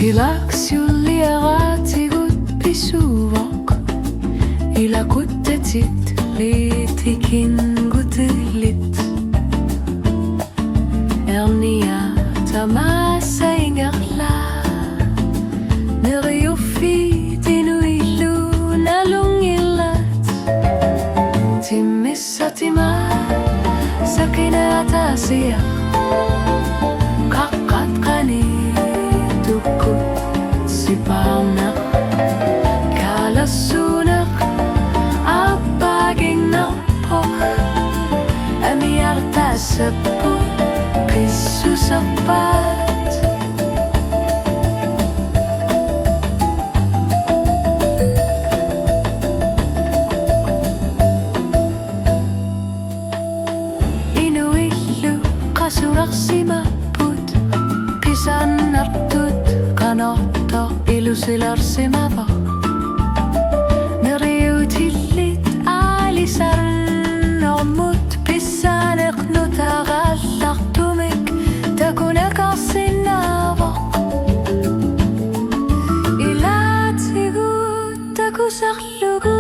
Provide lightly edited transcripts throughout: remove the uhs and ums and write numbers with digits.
Tilaks julliaratigut pisuvok ilakutetit liitikingutillit Ernia tamassa ingerla Neriuffi tinuillu nalungillat Timmissat Timaat Timaat asia Kakkat tukut sipanak Kalasunak Apaging napok Amiarta seput Pisu sapat Inuillu kasurak simaput Pisan nartut kanotto ilusilar simavok Neriutillit alisarnomut Pissaneqnut agallartumik takunakassinavok Ilaatigut takusarlugu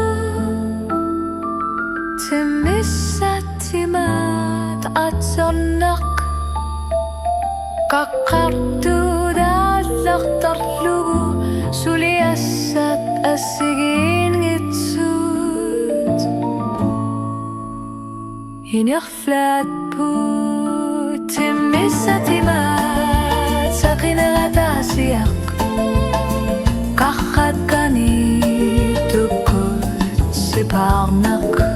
Timmissat Timaat atsonnaq Kaqqartuudaallartarlugu suliassat assigin ngitsut Inerflat put Timmissat Timaat saqineratasiaq Kaqqat kani tukut siparnaq